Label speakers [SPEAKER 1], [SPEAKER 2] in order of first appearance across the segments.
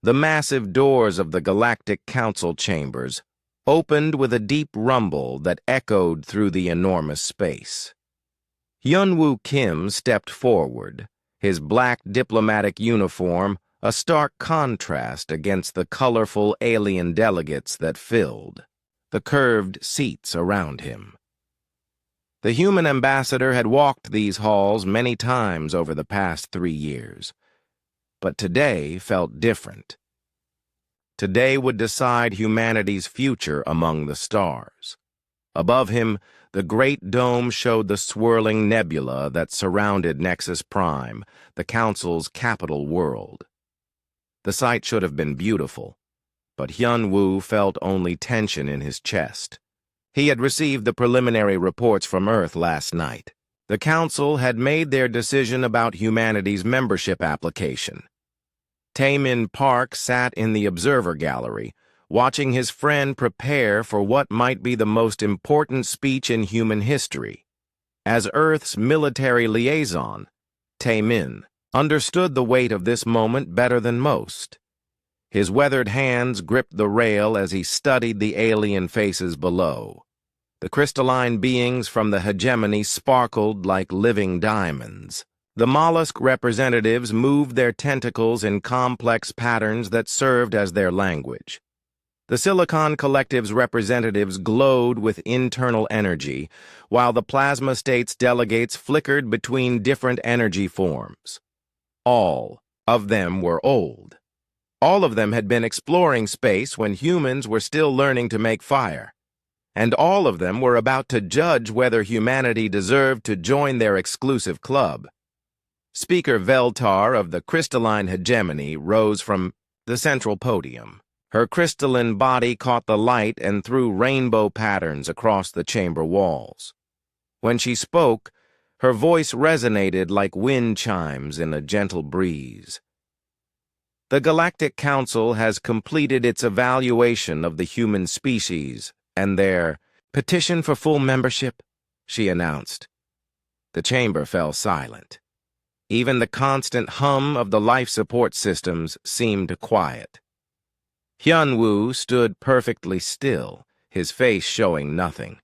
[SPEAKER 1] The massive doors of the Galactic Council chambers opened with a deep rumble that echoed through the enormous space. Hyunwoo Kim stepped forward, his black diplomatic uniform a stark contrast against the colorful alien delegates that filled the curved seats around him. The human ambassador had walked these halls many times over the past 3 years, but today felt different. Today would decide humanity's future among the stars. Above him, the great dome showed the swirling nebula that surrounded Nexus Prime, the Council's capital world. The sight should have been beautiful, but Hyunwoo felt only tension in his chest. He had received the preliminary reports from Earth last night. The Council had made their decision about humanity's membership application. Taemin Park sat in the observer gallery, watching his friend prepare for what might be the most important speech in human history. As Earth's military liaison, Taemin understood the weight of this moment better than most. His weathered hands gripped the rail as he studied the alien faces below. The crystalline beings from the hegemony sparkled like living diamonds. The mollusk representatives moved their tentacles in complex patterns that served as their language. The Silicon Collective's representatives glowed with internal energy, while the Plasma State's delegates flickered between different energy forms. All of them were old. All of them had been exploring space when humans were still learning to make fire. And all of them were about to judge whether humanity deserved to join their exclusive club. Speaker Veltar of the crystalline hegemony rose from the central podium. Her crystalline body caught the light and threw rainbow patterns across the chamber walls. When she spoke, her voice resonated like wind chimes in a gentle breeze. The Galactic Council has completed its evaluation of the human species and their petition for full membership, she announced. The chamber fell silent. Even the constant hum of the life support systems seemed quiet. Hyunwoo stood perfectly still, his face showing nothing.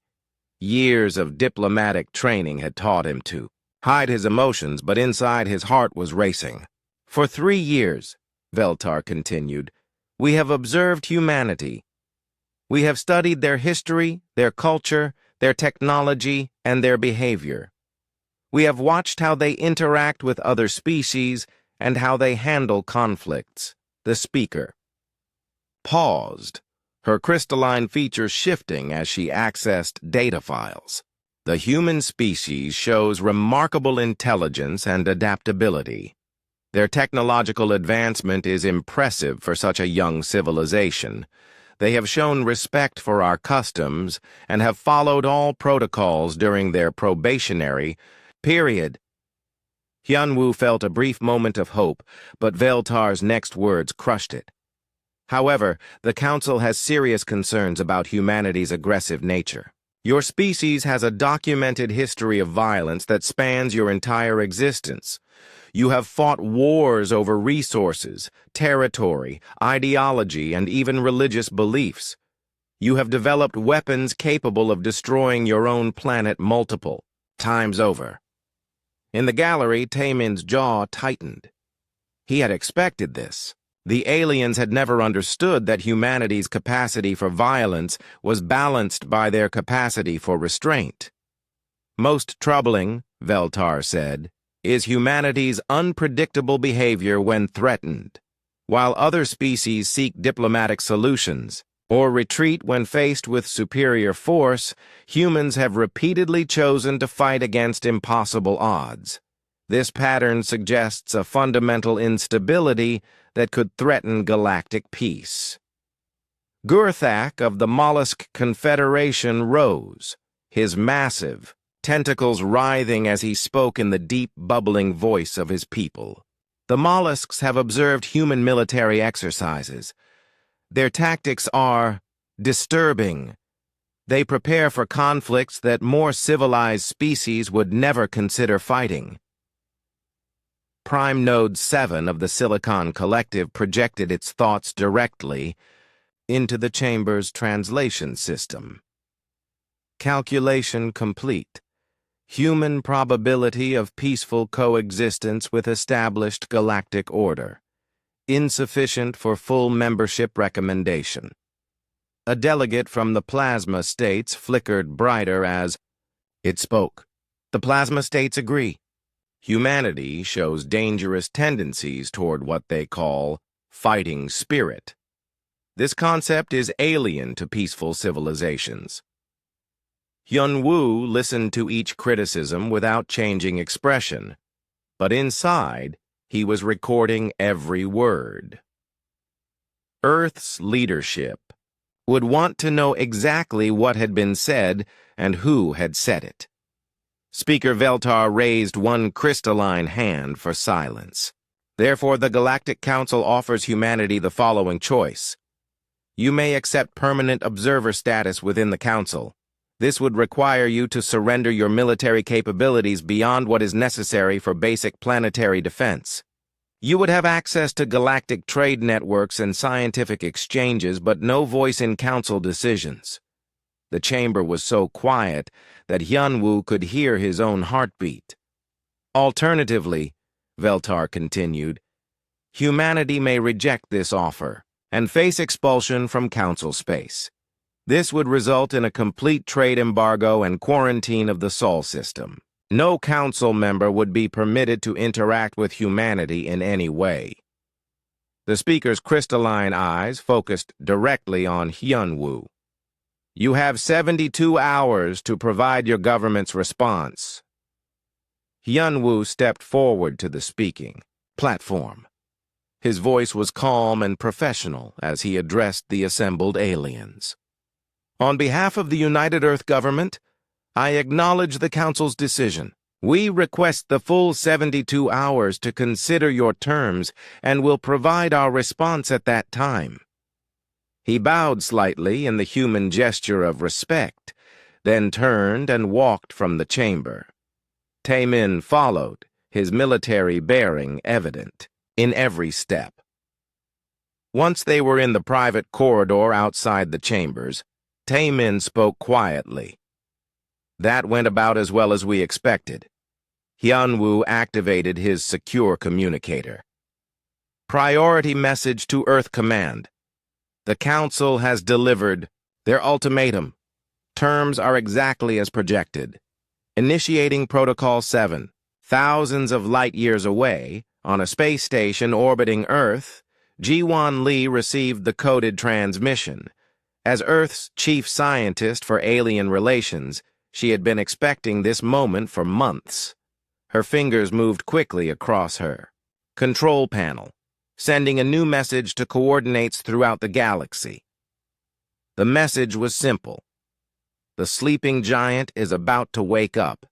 [SPEAKER 1] Years of diplomatic training had taught him to hide his emotions, but inside his heart was racing. For 3 years, Veltar continued, we have observed humanity. We have studied their history, their culture, their technology, and their behavior. We have watched how they interact with other species and how they handle conflicts. The speaker paused, her crystalline features shifting as she accessed data files. The human species shows remarkable intelligence and adaptability. Their technological advancement is impressive for such a young civilization. They have shown respect for our customs and have followed all protocols during their probationary period. Hyunwoo felt a brief moment of hope, but Veltar's next words crushed it. However, the Council has serious concerns about humanity's aggressive nature. Your species has a documented history of violence that spans your entire existence. You have fought wars over resources, territory, ideology, and even religious beliefs. You have developed weapons capable of destroying your own planet multiple times over. In the gallery, Taemin's jaw tightened. He had expected this. The aliens had never understood that humanity's capacity for violence was balanced by their capacity for restraint. Most troubling, Veltar said, is humanity's unpredictable behavior when threatened. While other species seek diplomatic solutions or retreat when faced with superior force, humans have repeatedly chosen to fight against impossible odds. This pattern suggests a fundamental instability that could threaten galactic peace. Gurthak of the Mollusk Confederation rose, his massive tentacles writhing as he spoke in the deep, bubbling voice of his people. The mollusks have observed human military exercises. Their tactics are disturbing. They prepare for conflicts that more civilized species would never consider fighting. Prime Node 7 of the Silicon Collective projected its thoughts directly into the chamber's translation system. Calculation complete. Human probability of peaceful coexistence with established galactic order. Insufficient for full membership recommendation. A delegate from the plasma states flickered brighter as it spoke. The plasma states agree. Humanity shows dangerous tendencies toward what they call fighting spirit. This concept is alien to peaceful civilizations. Hyun-woo listened to each criticism without changing expression, but inside, he was recording every word. Earth's leadership would want to know exactly what had been said and who had said it. Speaker Veltar raised one crystalline hand for silence. Therefore, the Galactic Council offers humanity the following choice. You may accept permanent observer status within the Council. This would require you to surrender your military capabilities beyond what is necessary for basic planetary defense. You would have access to galactic trade networks and scientific exchanges, but no voice in Council decisions. The chamber was so quiet that Hyun-woo could hear his own heartbeat. Alternatively, Veltar continued, humanity may reject this offer and face expulsion from Council space. This would result in a complete trade embargo and quarantine of the Sol system. No Council member would be permitted to interact with humanity in any way. The speaker's crystalline eyes focused directly on Hyun-woo. You have 72 hours to provide your government's response. Hyun-woo stepped forward to the speaking platform. His voice was calm and professional as he addressed the assembled aliens. On behalf of the United Earth Government, I acknowledge the Council's decision. We request the full 72 hours to consider your terms and will provide our response at that time. He bowed slightly in the human gesture of respect, then turned and walked from the chamber. Taemin followed, his military bearing evident in every step. Once they were in the private corridor outside the chambers, Taemin spoke quietly. That went about as well as we expected. Hyun-woo activated his secure communicator. Priority message to Earth Command. The Council has delivered their ultimatum. Terms are exactly as projected. Initiating Protocol 7. Thousands of light-years away, on a space station orbiting Earth, Ji-won Lee received the coded transmission. As Earth's chief scientist for alien relations, she had been expecting this moment for months. Her fingers moved quickly across her control panel, sending a new message to coordinates throughout the galaxy. The message was simple. The sleeping giant is about to wake up.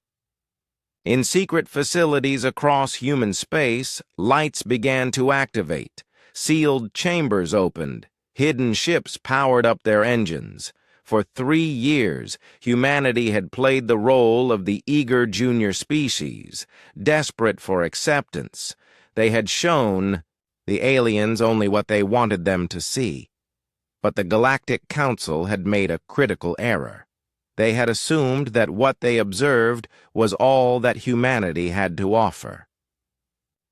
[SPEAKER 1] In secret facilities across human space, lights began to activate. Sealed chambers opened. Hidden ships powered up their engines. For 3 years, humanity had played the role of the eager junior species, desperate for acceptance. They had shown the aliens only what they wanted them to see. But the Galactic Council had made a critical error. They had assumed that what they observed was all that humanity had to offer.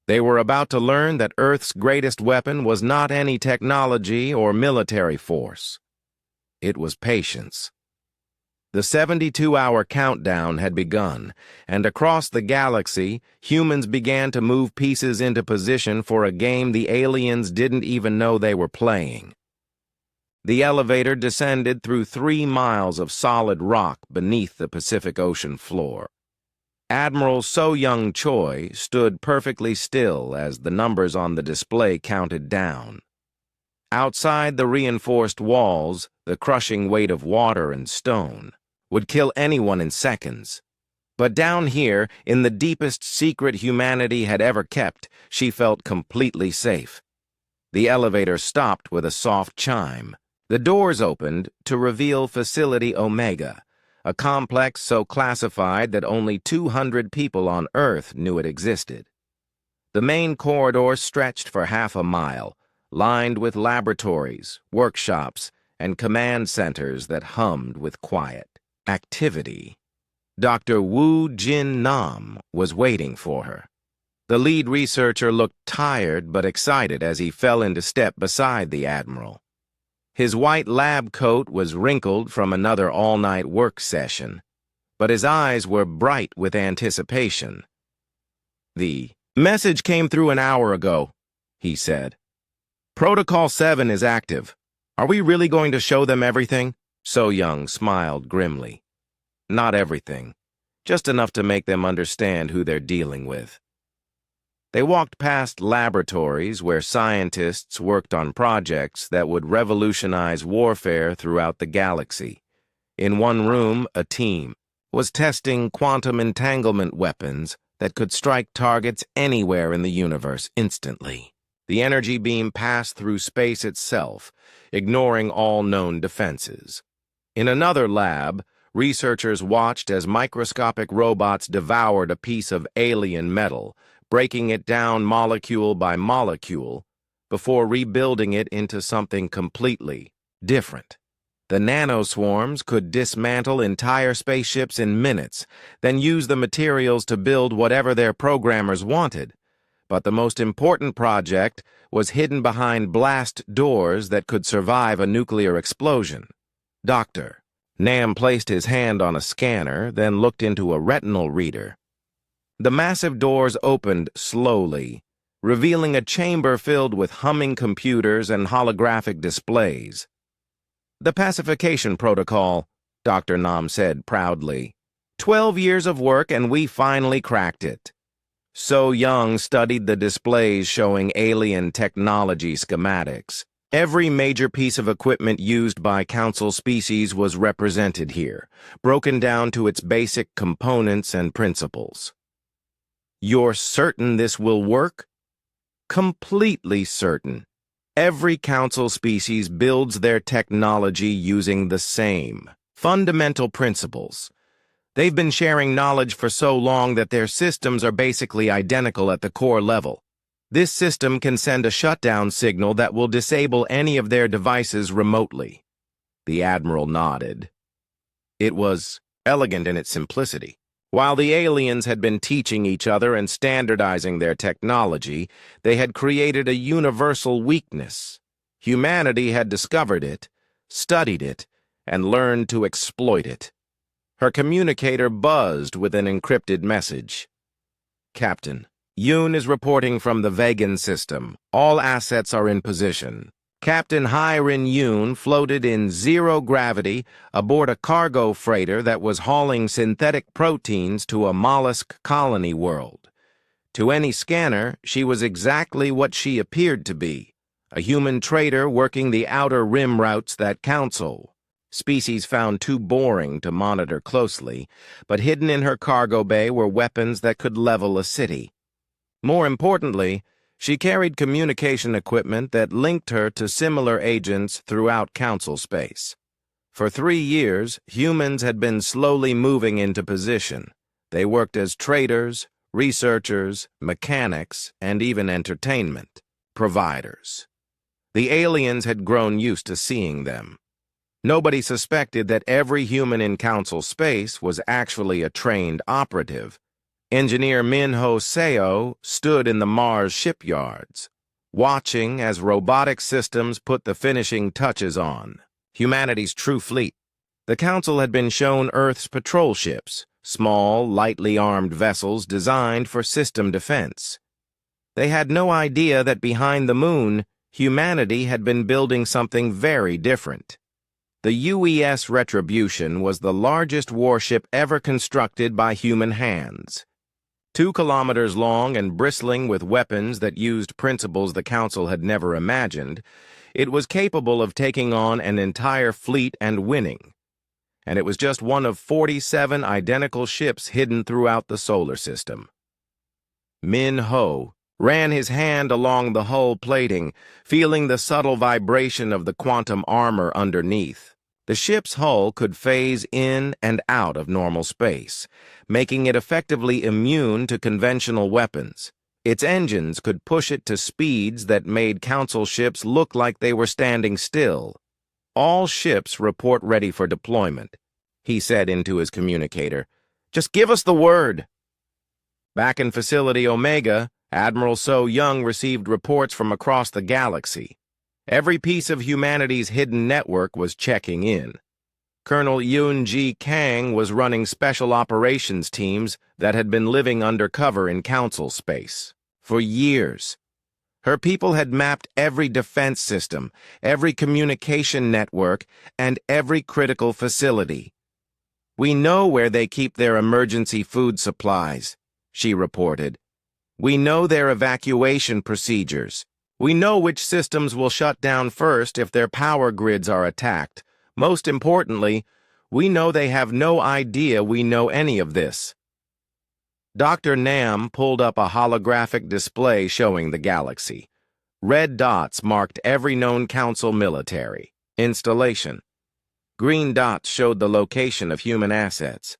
[SPEAKER 1] They were about to learn that Earth's greatest weapon was not any technology or military force. It was patience. The 72-hour countdown had begun, and across the galaxy, humans began to move pieces into position for a game the aliens didn't even know they were playing. The elevator descended through 3 miles of solid rock beneath the Pacific Ocean floor. Admiral So-young Choi stood perfectly still as the numbers on the display counted down. Outside the reinforced walls, the crushing weight of water and stone would kill anyone in seconds. But down here, in the deepest secret humanity had ever kept, she felt completely safe. The elevator stopped with a soft chime. The doors opened to reveal Facility Omega, a complex so classified that only 200 people on Earth knew it existed. The main corridor stretched for half a mile, lined with laboratories, workshops, and command centers that hummed with quiet activity. Dr. Wu Jin Nam was waiting for her. The lead researcher looked tired but excited as he fell into step beside the Admiral. His white lab coat was wrinkled from another all-night work session, but his eyes were bright with anticipation. "The message came through an hour ago," he said. "Protocol 7 is active. Are we really going to show them everything?" So Young smiled grimly. "Not everything. Just enough to make them understand who they're dealing with." They walked past laboratories where scientists worked on projects that would revolutionize warfare throughout the galaxy. In one room, a team was testing quantum entanglement weapons that could strike targets anywhere in the universe instantly. The energy beam passed through space itself, ignoring all known defenses. In another lab, researchers watched as microscopic robots devoured a piece of alien metal, breaking it down molecule by molecule before rebuilding it into something completely different. The nanoswarms could dismantle entire spaceships in minutes, then use the materials to build whatever their programmers wanted. But the most important project was hidden behind blast doors that could survive a nuclear explosion. "Doctor." Nam placed his hand on a scanner, then looked into a retinal reader. The massive doors opened slowly, revealing a chamber filled with humming computers and holographic displays. "The pacification protocol," Dr. Nam said proudly. 12 years of work and we finally cracked it." So Young studied the displays showing alien technology schematics. Every major piece of equipment used by Council species was represented here, broken down to its basic components and principles. "You're certain this will work?" "Completely certain. Every Council species builds their technology using the same fundamental principles. They've been sharing knowledge for so long that their systems are basically identical at the core level. This system can send a shutdown signal that will disable any of their devices remotely." The Admiral nodded. It was elegant in its simplicity. While the aliens had been teaching each other and standardizing their technology, they had created a universal weakness. Humanity had discovered it, studied it, and learned to exploit it. Her communicator buzzed with an encrypted message. "Captain, Yoon is reporting from the Vegan system. All assets are in position." Captain Hyrin Yoon floated in zero gravity aboard a cargo freighter that was hauling synthetic proteins to a mollusk colony world. To any scanner, she was exactly what she appeared to be, a human trader working the outer rim routes that Council species found too boring to monitor closely, but hidden in her cargo bay were weapons that could level a city. More importantly, she carried communication equipment that linked her to similar agents throughout Council space. For 3 years, humans had been slowly moving into position. They worked as traders, researchers, mechanics, and even entertainment providers. The aliens had grown used to seeing them. Nobody suspected that every human in Council space was actually a trained operative. Engineer Min-Ho Seo stood in the Mars shipyards, watching as robotic systems put the finishing touches on humanity's true fleet. The Council had been shown Earth's patrol ships, small, lightly armed vessels designed for system defense. They had no idea that behind the moon, humanity had been building something very different. The UES Retribution was the largest warship ever constructed by human hands. 2 kilometers long and bristling with weapons that used principles the Council had never imagined, it was capable of taking on an entire fleet and winning. And it was just one of 47 identical ships hidden throughout the solar system. Min-Ho ran his hand along the hull plating, feeling the subtle vibration of the quantum armor underneath. The ship's hull could phase in and out of normal space, making it effectively immune to conventional weapons. Its engines could push it to speeds that made Council ships look like they were standing still. "All ships report ready for deployment," he said into his communicator. "Just give us the word." Back in Facility Omega, Admiral So Young received reports from across the galaxy. Every piece of humanity's hidden network was checking in. Colonel Yun Ji Kang was running special operations teams that had been living undercover in Council space for years. Her people had mapped every defense system, every communication network, and every critical facility. "We know where they keep their emergency food supplies," she reported. "We know their evacuation procedures. We know which systems will shut down first if their power grids are attacked. Most importantly, we know they have no idea we know any of this." Dr. Nam pulled up a holographic display showing the galaxy. Red dots marked every known Council military installation. Green dots showed the location of human assets.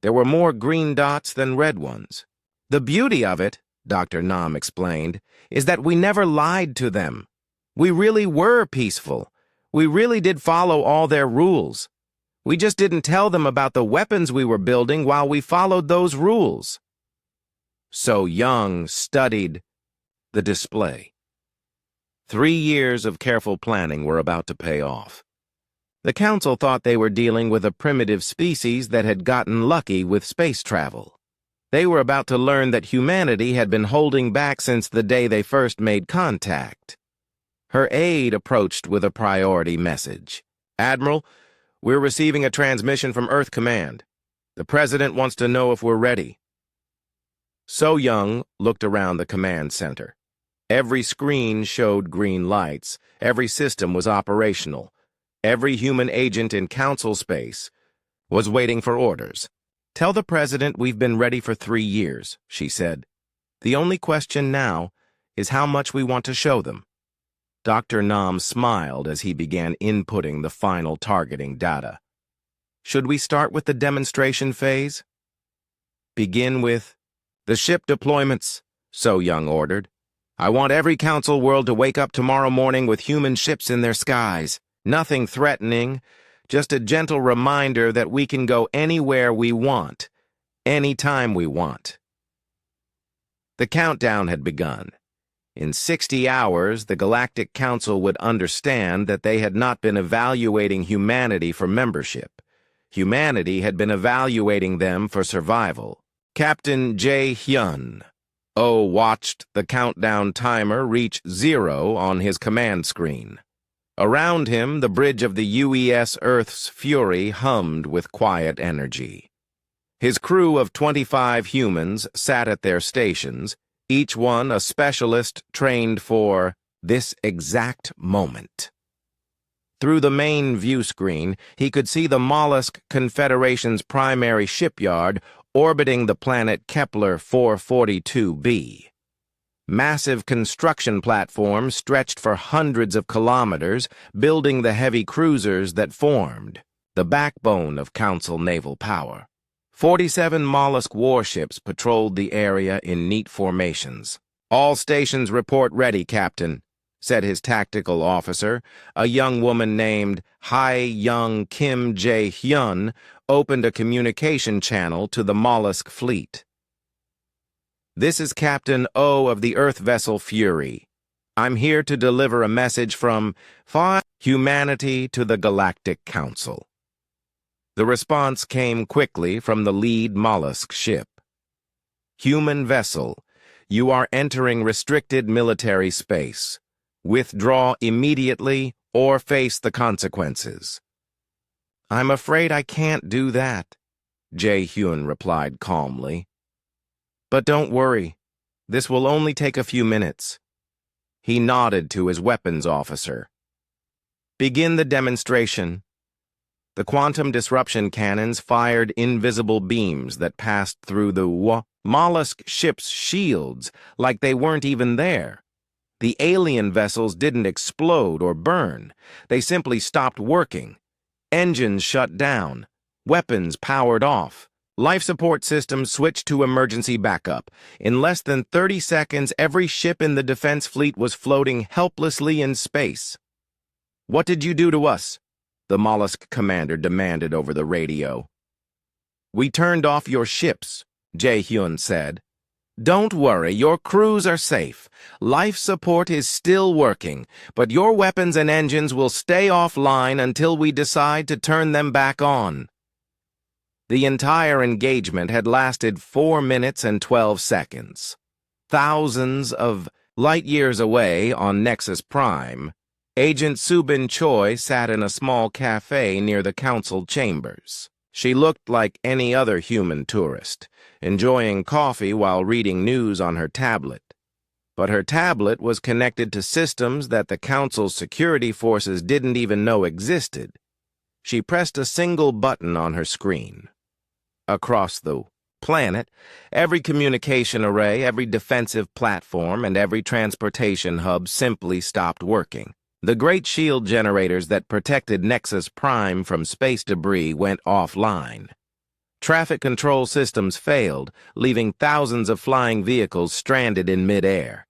[SPEAKER 1] There were more green dots than red ones. "The beauty of it," Dr. Nam explained, "is that we never lied to them. We really were peaceful. We really did follow all their rules. We just didn't tell them about the weapons we were building while we followed those rules." So Young studied the display. 3 years of careful planning were about to pay off. The Council thought they were dealing with a primitive species that had gotten lucky with space travel. They were about to learn that humanity had been holding back since the day they first made contact. Her aide approached with a priority message. "Admiral, we're receiving a transmission from Earth Command. The President wants to know if we're ready." So Young looked around the command center. Every screen showed green lights. Every system was operational. Every human agent in Council space was waiting for orders. "Tell the President we've been ready for 3 years," she said. "The only question now is how much we want to show them." Dr. Nam smiled as he began inputting the final targeting data. "Should we start with the demonstration phase?" "Begin with the ship deployments," So Young ordered. "I want every Council world to wake up tomorrow morning with human ships in their skies. Nothing threatening, just a gentle reminder that we can go anywhere we want, anytime we want." The countdown had begun. In 60 hours, the Galactic Council would understand that they had not been evaluating humanity for membership. Humanity had been evaluating them for survival. Captain Jae-hyun watched the countdown timer reach 0 on his command screen. Around him, the bridge of the UES Earth's Fury hummed with quiet energy. His crew of 25 humans sat at their stations, each one a specialist trained for this exact moment. Through the main view screen, he could see the Mollusk Confederation's primary shipyard orbiting the planet Kepler 442b. Massive construction platforms stretched for hundreds of kilometers, building the heavy cruisers that formed the backbone of Council naval power. 47 Mollusk warships patrolled the area in neat formations. "All stations report ready, Captain," said his tactical officer. A young woman named Hae-young Kim Jae-hyun opened a communication channel to the Mollusk fleet. "This is Captain O of the Earth vessel Fury. I'm here to deliver a message from humanity to the Galactic Council." The response came quickly from the lead Mollusk ship. "Human vessel, you are entering restricted military space. Withdraw immediately or face the consequences." "I'm afraid I can't do that," Jae-hyun replied calmly. "But don't worry, this will only take a few minutes." He nodded to his weapons officer. "Begin the demonstration." The quantum disruption cannons fired invisible beams that passed through the Mollusk ship's shields like they weren't even there. The alien vessels didn't explode or burn. They simply stopped working. Engines shut down. Weapons powered off. Life support systems switched to emergency backup. In less than 30 seconds, every ship in the defense fleet was floating helplessly in space. "What did you do to us?" the mollusk commander demanded over the radio. "We turned off your ships," Jae-hyun said. "Don't worry, your crews are safe. Life support is still working, but your weapons and engines will stay offline until we decide to turn them back on." The entire engagement had lasted 4 minutes and 12 seconds. Thousands of light-years away on Nexus Prime, Agent Subin Choi sat in a small cafe near the council chambers. She looked like any other human tourist, enjoying coffee while reading news on her tablet. But her tablet was connected to systems that the council's security forces didn't even know existed. She pressed a single button on her screen. Across the planet, every communication array, every defensive platform, and every transportation hub simply stopped working. The great shield generators that protected Nexus Prime from space debris went offline. Traffic control systems failed, leaving thousands of flying vehicles stranded in midair.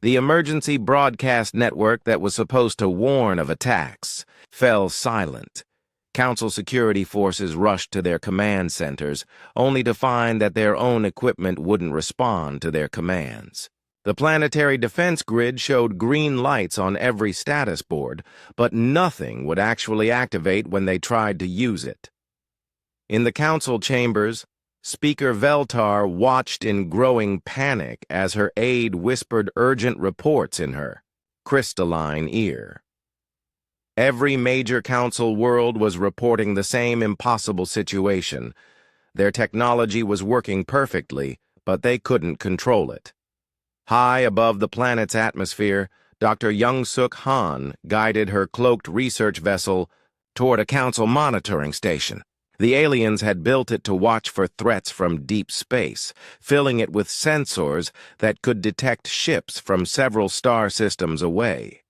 [SPEAKER 1] The emergency broadcast network that was supposed to warn of attacks fell silent. Council security forces rushed to their command centers, only to find that their own equipment wouldn't respond to their commands. The planetary defense grid showed green lights on every status board, but nothing would actually activate when they tried to use it. In the council chambers, Speaker Veltar watched in growing panic as her aide whispered urgent reports in her crystalline ear. Every major council world was reporting the same impossible situation. Their technology was working perfectly, but they couldn't control it. High above the planet's atmosphere, Dr. Young-Suk Han guided her cloaked research vessel toward a council monitoring station. The aliens had built it to watch for threats from deep space, filling it with sensors that could detect ships from several star systems away.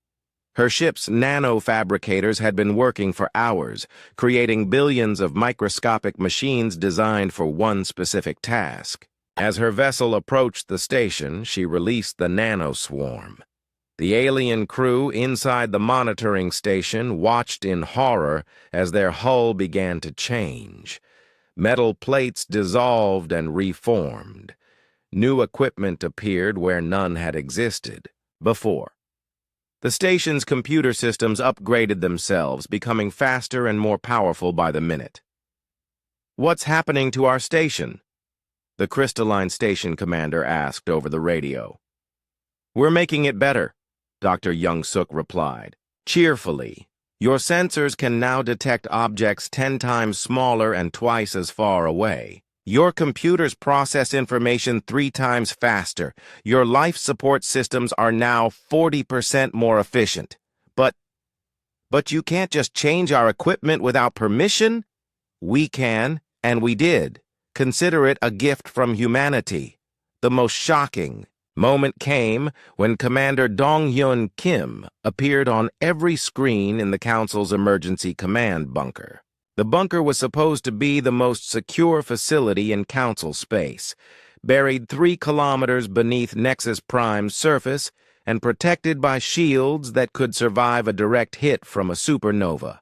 [SPEAKER 1] Her ship's nanofabricators had been working for hours, creating billions of microscopic machines designed for one specific task. As her vessel approached the station, she released the nanoswarm. The alien crew inside the monitoring station watched in horror as their hull began to change. Metal plates dissolved and reformed. New equipment appeared where none had existed before. The station's computer systems upgraded themselves, becoming faster and more powerful by the minute. "What's happening to our station?" the crystalline station commander asked over the radio. "We're making it better," Dr. Young-Suk replied. "Cheerfully, your sensors can now detect objects 10 times smaller and twice as far away. Your computers process information 3 times faster. Your life support systems are now 40% more efficient. But you can't just change our equipment without permission?" "We can, and we did. Consider it a gift from humanity." The most shocking moment came when Commander Dong-hyun Kim appeared on every screen in the Council's emergency command bunker. The bunker was supposed to be the most secure facility in Council space, buried 3 kilometers beneath Nexus Prime's surface and protected by shields that could survive a direct hit from a supernova.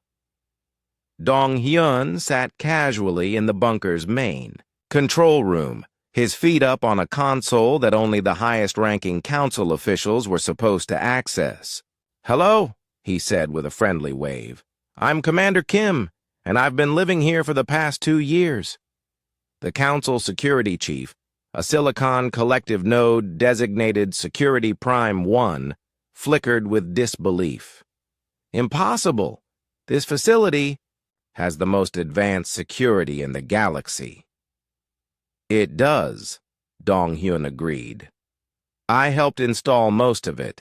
[SPEAKER 1] Dong-hyun sat casually in the bunker's main control room, his feet up on a console that only the highest-ranking council officials were supposed to access. "Hello," he said with a friendly wave. "I'm Commander Kim, and I've been living here for the past 2 years. The council security chief, a Silicon collective node designated Security Prime 1, flickered with disbelief. "Impossible. This facility has the most advanced security in the galaxy." "It does," Dong-hyun agreed. "I helped install most of it.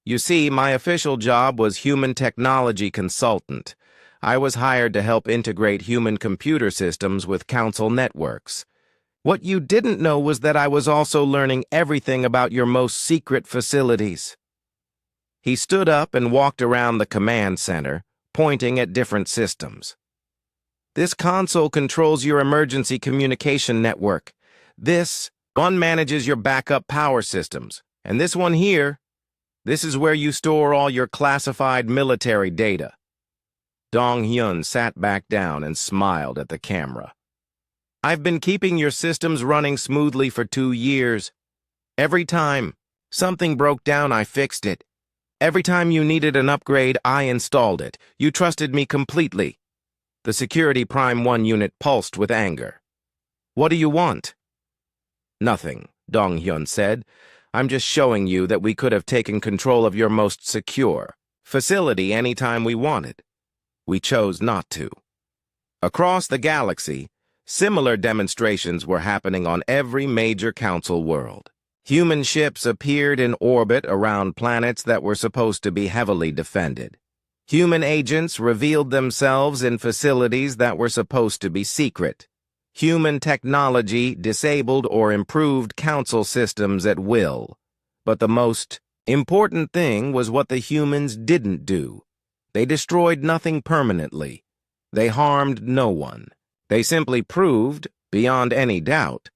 [SPEAKER 1] You see, my official job was human technology consultant. I was hired to help integrate human computer systems with council networks. What you didn't know was that I was also learning everything about your most secret facilities." He stood up and walked around the command center, pointing at different systems. This console controls your emergency communication network. This one manages your backup power systems. And this one here, this is where you store all your classified military data. Dong-hyun sat back down and smiled at the camera. I've been keeping your systems running smoothly for 2 years. Every time something broke down, I fixed it. Every time you needed an upgrade, I installed it. You trusted me completely. The Security Prime 1 unit pulsed with anger. What do you want? Nothing, Dong-hyun said. I'm just showing you that we could have taken control of your most secure facility anytime we wanted. We chose not to. Across the galaxy, similar demonstrations were happening on every major council world. Human ships appeared in orbit around planets that were supposed to be heavily defended. Human agents revealed themselves in facilities that were supposed to be secret. Human technology disabled or improved council systems at will. But the most important thing was what the humans didn't do. They destroyed nothing permanently. They harmed no one. They simply proved, beyond any doubt,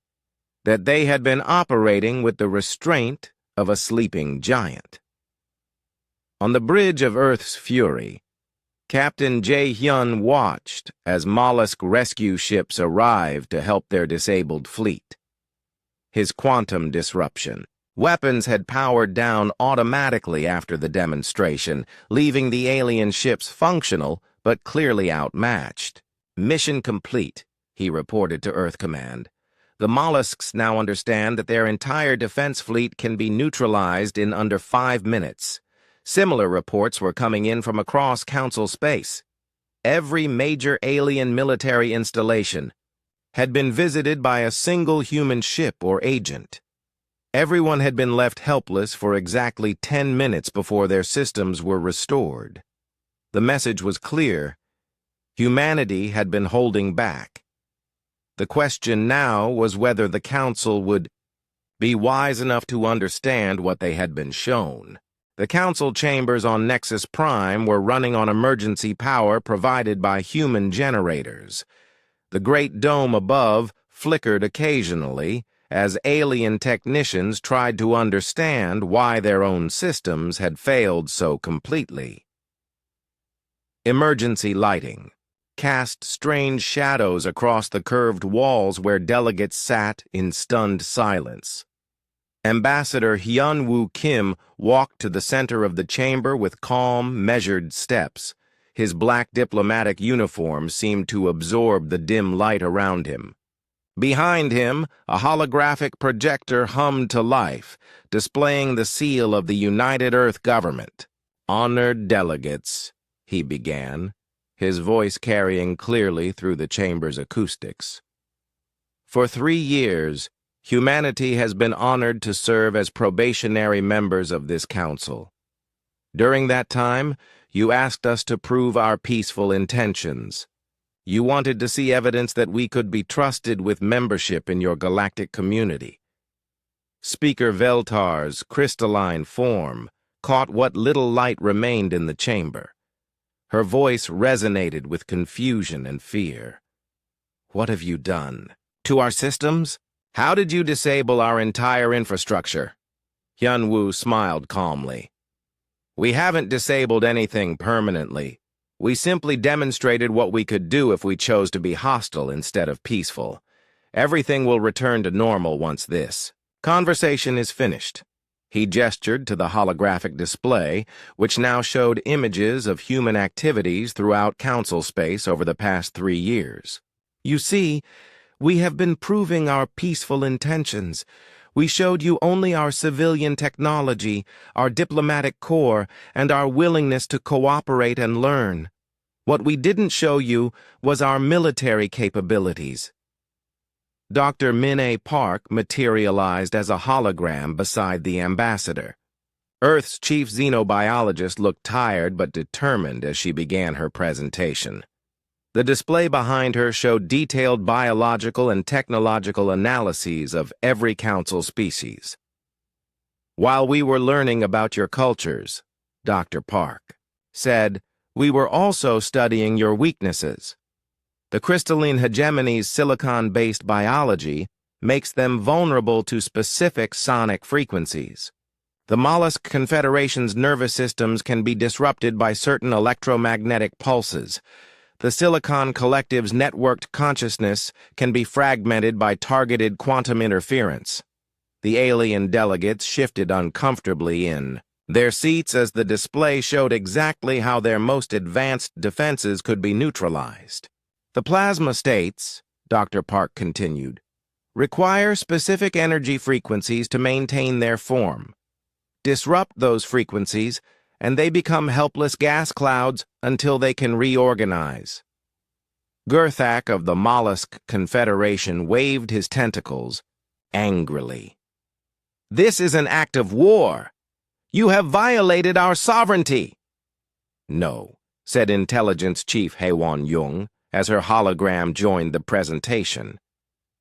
[SPEAKER 1] that they had been operating with the restraint of a sleeping giant. On the bridge of Earth's Fury, Captain Jae-hyun watched as mollusk rescue ships arrived to help their disabled fleet. His quantum disruption. Weapons had powered down automatically after the demonstration, leaving the alien ships functional but clearly outmatched. Mission complete, he reported to Earth Command. The mollusks now understand that their entire defense fleet can be neutralized in under 5 minutes. Similar reports were coming in from across Council space. Every major alien military installation had been visited by a single human ship or agent. Everyone had been left helpless for exactly 10 minutes before their systems were restored. The message was clear. Humanity had been holding back. The question now was whether the Council would be wise enough to understand what they had been shown. The Council chambers on Nexus Prime were running on emergency power provided by human generators. The great dome above flickered occasionally as alien technicians tried to understand why their own systems had failed so completely. Emergency lighting cast strange shadows across the curved walls where delegates sat in stunned silence. Ambassador Hyun-woo Kim walked to the center of the chamber with calm, measured steps. His black diplomatic uniform seemed to absorb the dim light around him. Behind him, a holographic projector hummed to life, displaying the seal of the United Earth Government. "Honored delegates," he began, his voice carrying clearly through the chamber's acoustics. "For 3 years, humanity has been honored to serve as probationary members of this council. During that time, you asked us to prove our peaceful intentions. You wanted to see evidence that we could be trusted with membership in your galactic community." Speaker Veltar's crystalline form caught what little light remained in the chamber. Her voice resonated with confusion and fear. "What have you done? To our systems? How did you disable our entire infrastructure?" Hyun-woo smiled calmly. "We haven't disabled anything permanently. We simply demonstrated what we could do if we chose to be hostile instead of peaceful. Everything will return to normal once this conversation is finished." He gestured to the holographic display, which now showed images of human activities throughout Council space over the past 3 years. "You see, we have been proving our peaceful intentions. We showed you only our civilian technology, our diplomatic corps, and our willingness to cooperate and learn. What we didn't show you was our military capabilities." Dr. Min-A Park materialized as a hologram beside the ambassador. Earth's chief xenobiologist looked tired but determined as she began her presentation. The display behind her showed detailed biological and technological analyses of every council species. "While we were learning about your cultures," Dr. Park said, "we were also studying your weaknesses. The crystalline hegemony's silicon-based biology makes them vulnerable to specific sonic frequencies. The mollusk confederation's nervous systems can be disrupted by certain electromagnetic pulses. The Silicon Collective's networked consciousness can be fragmented by targeted quantum interference. The alien delegates shifted uncomfortably in their seats as the display showed exactly how their most advanced defenses could be neutralized. The plasma states, Dr. Park continued, require specific energy frequencies to maintain their form. Disrupt those frequencies, and they become helpless gas clouds until they can reorganize. Gerthak of the Mollusk Confederation waved his tentacles angrily. This is an act of war. You have violated our sovereignty. No, said Intelligence Chief Haewon Jung as her hologram joined the presentation.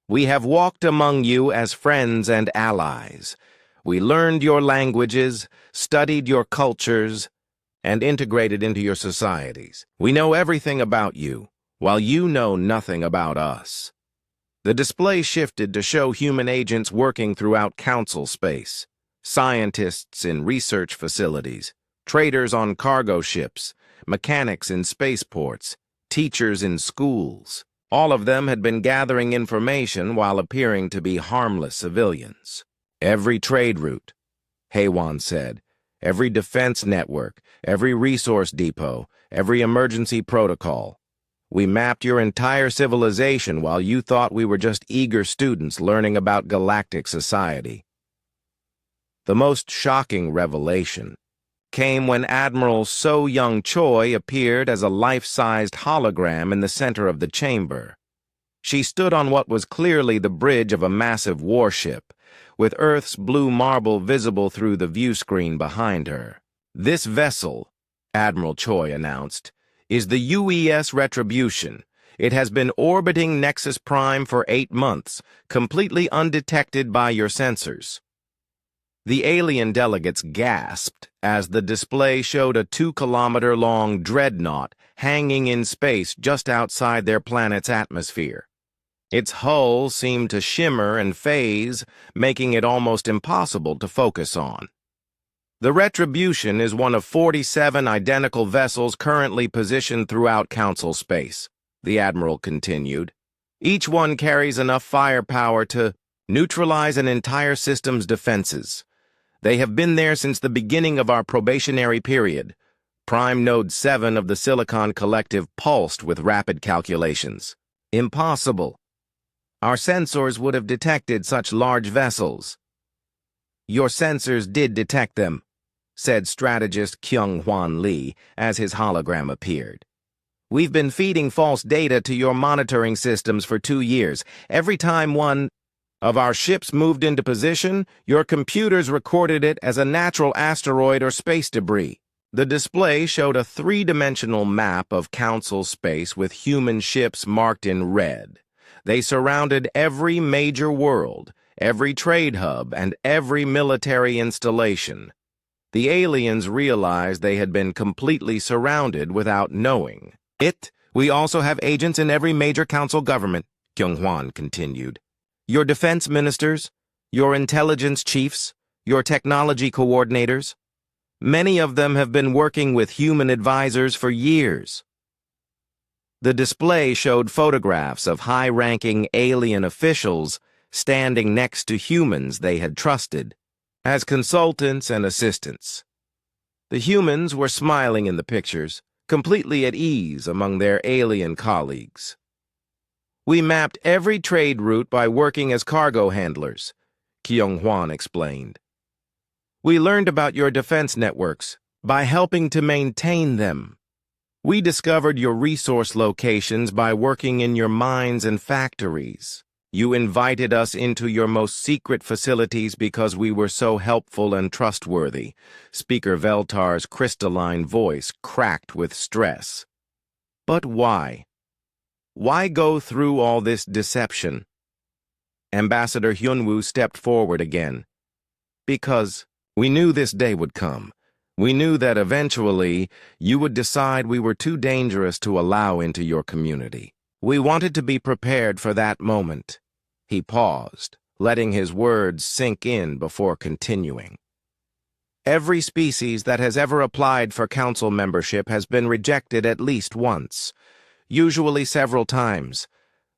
[SPEAKER 1] We have walked among you as friends and allies. We learned your languages, studied your cultures, and integrated into your societies. We know everything about you, while you know nothing about us. The display shifted to show human agents working throughout council space, scientists in research facilities, traders on cargo ships, mechanics in spaceports, teachers in schools. All of them had been gathering information while appearing to be harmless civilians. Every trade route, Haewon said, every defense network, every resource depot, every emergency protocol. We mapped your entire civilization while you thought we were just eager students learning about galactic society. The most shocking revelation came when Admiral So Young Choi appeared as a life-sized hologram in the center of the chamber. She stood on what was clearly the bridge of a massive warship, with Earth's blue marble visible through the view screen behind her. This vessel, Admiral Choi announced, is the UES Retribution. It has been orbiting Nexus Prime for 8 months, completely undetected by your sensors. The alien delegates gasped as the display showed a 2-kilometer-long dreadnought hanging in space just outside their planet's atmosphere. Its hull seemed to shimmer and phase, making it almost impossible to focus on. The Retribution is one of 47 identical vessels currently positioned throughout Council space, the Admiral continued. Each one carries enough firepower to neutralize an entire system's defenses. They have been there since the beginning of our probationary period. Prime Node 7 of the Silicon Collective pulsed with rapid calculations. Impossible. Our sensors would have detected such large vessels. Your sensors did detect them, said strategist Kyung-Hwan Lee as his hologram appeared. We've been feeding false data to your monitoring systems for 2 years. Every time one of our ships moved into position, your computers recorded it as a natural asteroid or space debris. The display showed a 3-dimensional map of Council space with human ships marked in red. They surrounded every major world, every trade hub, and every military installation. The aliens realized they had been completely surrounded without knowing it. We also have agents in every major council government, Kyung-Hwan continued. Your defense ministers, your intelligence chiefs, your technology coordinators. Many of them have been working with human advisors for years. The display showed photographs of high-ranking alien officials standing next to humans they had trusted as consultants and assistants. The humans were smiling in the pictures, completely at ease among their alien colleagues. We mapped every trade route by working as cargo handlers, Kyung-Hwan explained. We learned about your defense networks by helping to maintain them. We discovered your resource locations by working in your mines and factories. You invited us into your most secret facilities because we were so helpful and trustworthy. Speaker Veltar's crystalline voice cracked with stress. But why? Why go through all this deception? Ambassador Hyunwoo stepped forward again. Because we knew this day would come. We knew that eventually you would decide we were too dangerous to allow into your community. We wanted to be prepared for that moment. He paused, letting his words sink in before continuing. Every species that has ever applied for council membership has been rejected at least once, usually several times.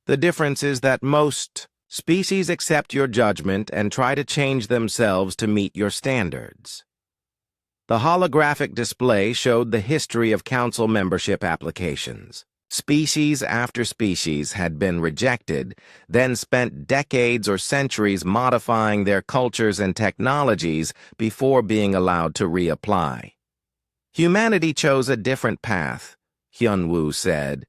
[SPEAKER 1] The difference is that most species accept your judgment and try to change themselves to meet your standards. The holographic display showed the history of council membership applications. Species after species had been rejected, then spent decades or centuries modifying their cultures and technologies before being allowed to reapply. Humanity chose a different path, Hyun-woo said.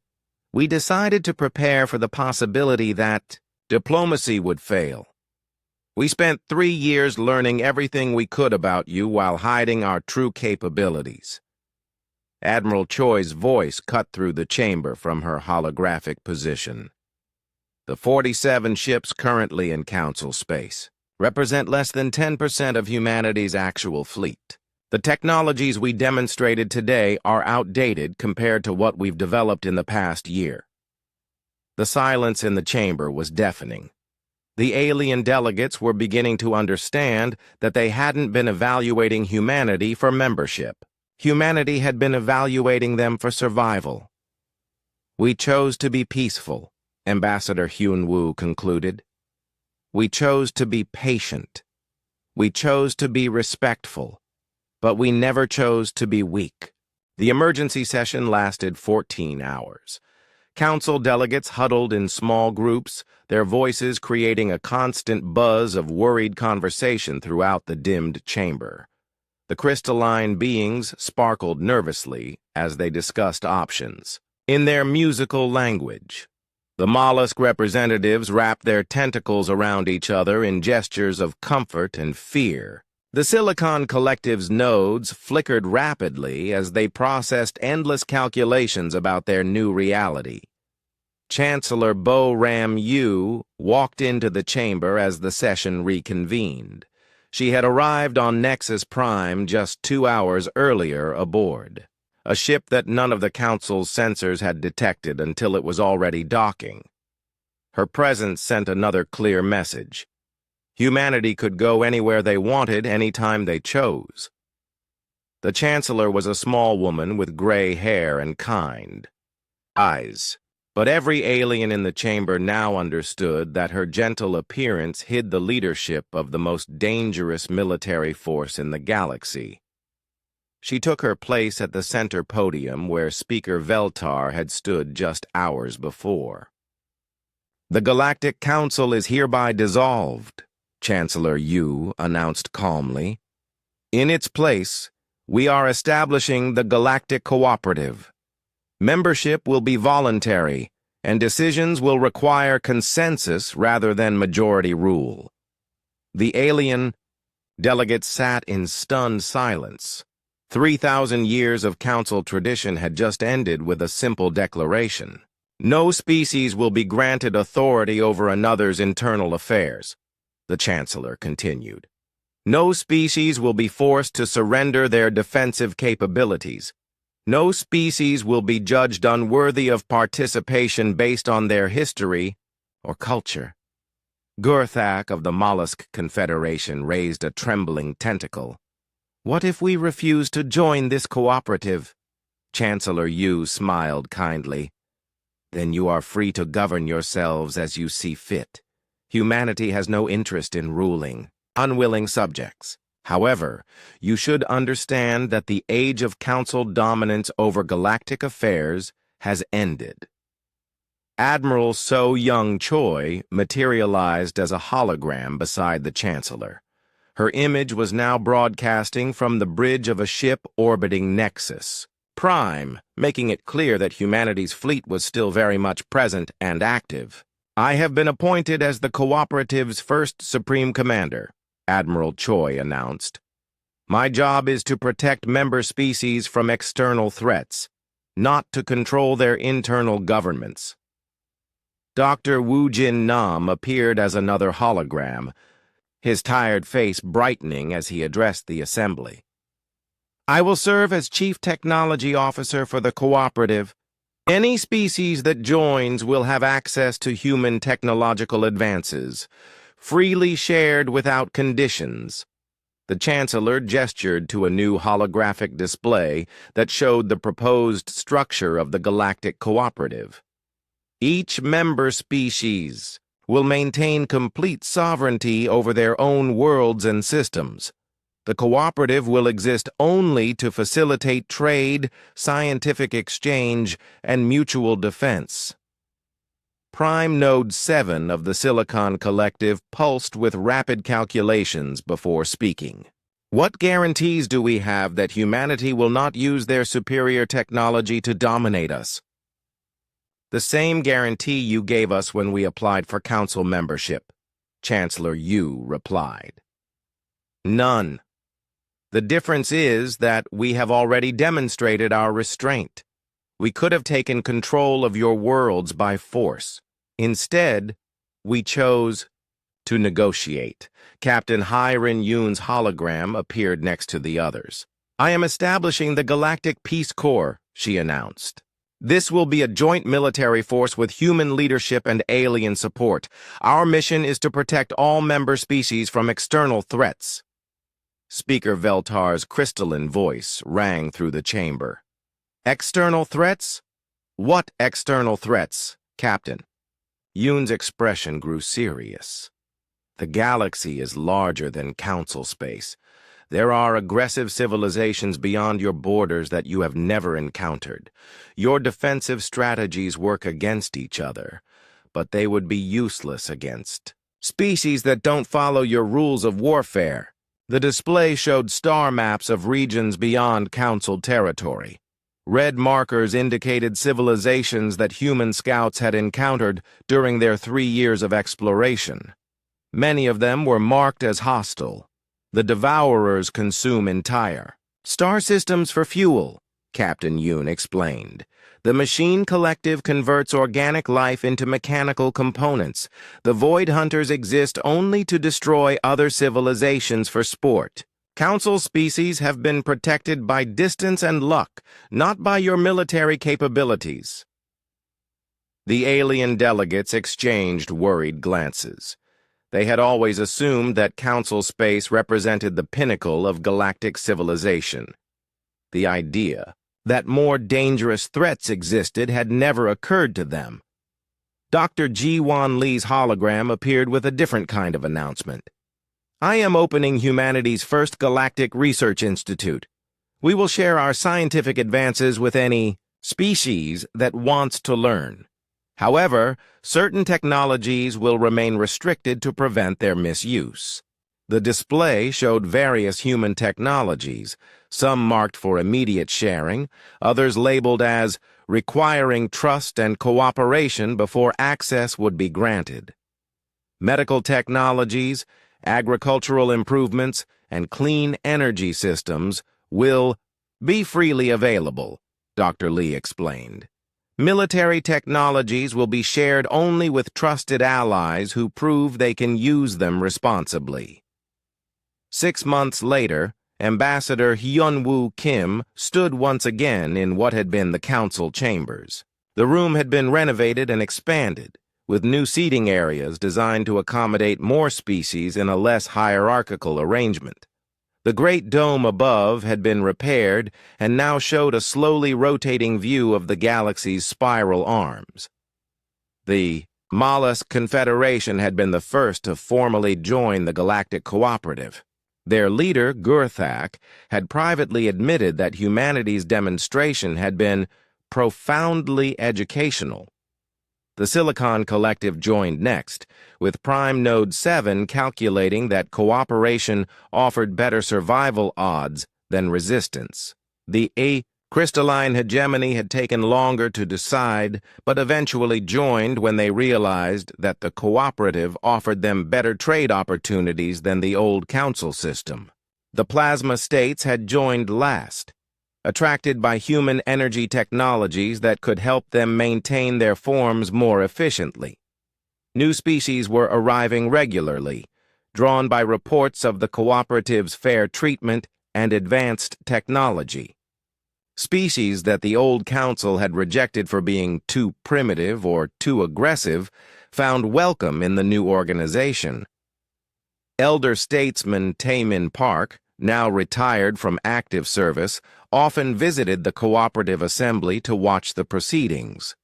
[SPEAKER 1] We decided to prepare for the possibility that diplomacy would fail. We spent 3 years learning everything we could about you while hiding our true capabilities. Admiral Choi's voice cut through the chamber from her holographic position. The 47 ships currently in Council space represent less than 10% of humanity's actual fleet. The technologies we demonstrated today are outdated compared to what we've developed in the past year. The silence in the chamber was deafening. The alien delegates were beginning to understand that they hadn't been evaluating humanity for membership. Humanity had been evaluating them for survival. We chose to be peaceful, Ambassador Hyun-woo concluded. We chose to be patient. We chose to be respectful. But we never chose to be weak. The emergency session lasted 14 hours. Council delegates huddled in small groups, their voices creating a constant buzz of worried conversation throughout the dimmed chamber. The crystalline beings sparkled nervously as they discussed options. In their musical language, the mollusk representatives wrapped their tentacles around each other in gestures of comfort and fear. The Silicon Collective's nodes flickered rapidly as they processed endless calculations about their new reality. Chancellor Bo Ram Yu walked into the chamber as the session reconvened. She had arrived on Nexus Prime just 2 hours earlier aboard, a ship that none of the Council's sensors had detected until it was already docking. Her presence sent another clear message. Humanity could go anywhere they wanted, anytime they chose. The Chancellor was a small woman with gray hair and kind eyes. But every alien in the chamber now understood that her gentle appearance hid the leadership of the most dangerous military force in the galaxy. She took her place at the center podium where Speaker Veltar had stood just hours before. The Galactic Council is hereby dissolved, Chancellor Yu announced calmly. In its place, we are establishing the Galactic Cooperative. Membership will be voluntary, and decisions will require consensus rather than majority rule. The alien delegates sat in stunned silence. 3,000 years of council tradition had just ended with a simple declaration. No species will be granted authority over another's internal affairs, the Chancellor continued. No species will be forced to surrender their defensive capabilities. No species will be judged unworthy of participation based on their history or culture. Gurthak of the Mollusk Confederation raised a trembling tentacle. What if we refuse to join this cooperative? Chancellor Yu smiled kindly. Then you are free to govern yourselves as you see fit. Humanity has no interest in ruling unwilling subjects. However, you should understand that the age of council dominance over galactic affairs has ended. Admiral So Young Choi materialized as a hologram beside the Chancellor. Her image was now broadcasting from the bridge of a ship orbiting Nexus Prime, making it clear that humanity's fleet was still very much present and active. I have been appointed as the Cooperative's first Supreme Commander, Admiral Choi announced. My job is to protect member species from external threats, not to control their internal governments. Dr. Woo Jin Nam appeared as another hologram, his tired face brightening as he addressed the assembly. I will serve as Chief Technology Officer for the Cooperative, Any species that joins will have access to human technological advances, freely shared without conditions. The Chancellor gestured to a new holographic display that showed the proposed structure of the Galactic Cooperative. Each member species will maintain complete sovereignty over their own worlds and systems. The cooperative will exist only to facilitate trade, scientific exchange, and mutual defense. Prime Node 7 of the Silicon Collective pulsed with rapid calculations before speaking. What guarantees do we have that humanity will not use their superior technology to dominate us? The same guarantee you gave us when we applied for council membership, Chancellor Yu replied. None. The difference is that we have already demonstrated our restraint. We could have taken control of your worlds by force. Instead, we chose to negotiate. Captain Hyron Yoon's hologram appeared next to the others. I am establishing the Galactic Peace Corps, she announced. This will be a joint military force with human leadership and alien support. Our mission is to protect all member species from external threats. Speaker Veltar's crystalline voice rang through the chamber. External threats? What external threats, Captain? Yoon's expression grew serious. The galaxy is larger than council space. There are aggressive civilizations beyond your borders that you have never encountered. Your defensive strategies work against each other, but they would be useless against species that don't follow your rules of warfare. The display showed star maps of regions beyond council territory. Red markers indicated civilizations that human scouts had encountered during their 3 years of exploration. Many of them were marked as hostile. The Devourers consume entire star systems for fuel, Captain Yoon explained. The Machine Collective converts organic life into mechanical components. The Void Hunters exist only to destroy other civilizations for sport. Council species have been protected by distance and luck, not by your military capabilities. The alien delegates exchanged worried glances. They had always assumed that council space represented the pinnacle of galactic civilization. The idea that more dangerous threats existed had never occurred to them. Dr. Ji-Wan Lee's hologram appeared with a different kind of announcement. I am opening humanity's first galactic research institute. We will share our scientific advances with any species that wants to learn. However, certain technologies will remain restricted to prevent their misuse. The display showed various human technologies, some marked for immediate sharing, others labeled as requiring trust and cooperation before access would be granted. Medical technologies, agricultural improvements, and clean energy systems will be freely available, Dr. Lee explained. Military technologies will be shared only with trusted allies who prove they can use them responsibly. 6 months later, Ambassador Hyun-Woo Kim stood once again in what had been the council chambers. The room had been renovated and expanded, with new seating areas designed to accommodate more species in a less hierarchical arrangement. The great dome above had been repaired and now showed a slowly rotating view of the galaxy's spiral arms. The Mollusk Confederation had been the first to formally join the Galactic Cooperative. Their leader, Gurthak, had privately admitted that humanity's demonstration had been profoundly educational. The Silicon Collective joined next, with Prime Node 7 calculating that cooperation offered better survival odds than resistance. The crystalline hegemony had taken longer to decide, but eventually joined when they realized that the cooperative offered them better trade opportunities than the old council system. The plasma states had joined last, attracted by human energy technologies that could help them maintain their forms more efficiently. New species were arriving regularly, drawn by reports of the cooperative's fair treatment and advanced technology. Species that the old council had rejected for being too primitive or too aggressive found welcome in the new organization. Elder statesman Taemin Park, now retired from active service, often visited the cooperative assembly to watch the proceedings.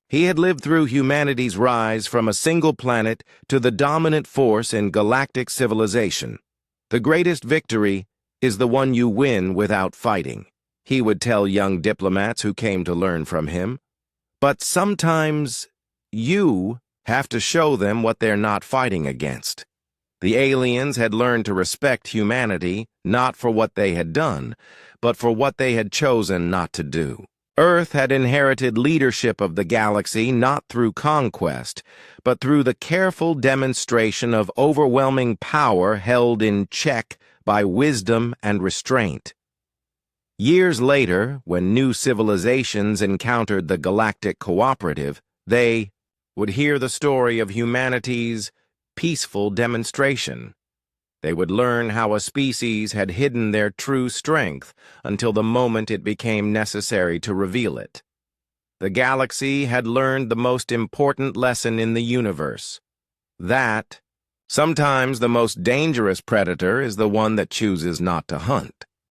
[SPEAKER 1] He had lived through humanity's rise from a single planet to the dominant force in galactic civilization. The greatest victory is the one you win without fighting, he would tell young diplomats who came to learn from him. But sometimes you have to show them what they're not fighting against. The aliens had learned to respect humanity not for what they had done, but for what they had chosen not to do. Earth had inherited leadership of the galaxy not through conquest, but through the careful demonstration of overwhelming power held in check by wisdom and restraint. Years later, when new civilizations encountered the Galactic Cooperative, they would hear the story of humanity's peaceful demonstration. They would learn how a species had hidden their true strength until the moment it became necessary to reveal it. The galaxy had learned the most important lesson in the universe, that sometimes the most dangerous predator is the one that chooses not to hunt.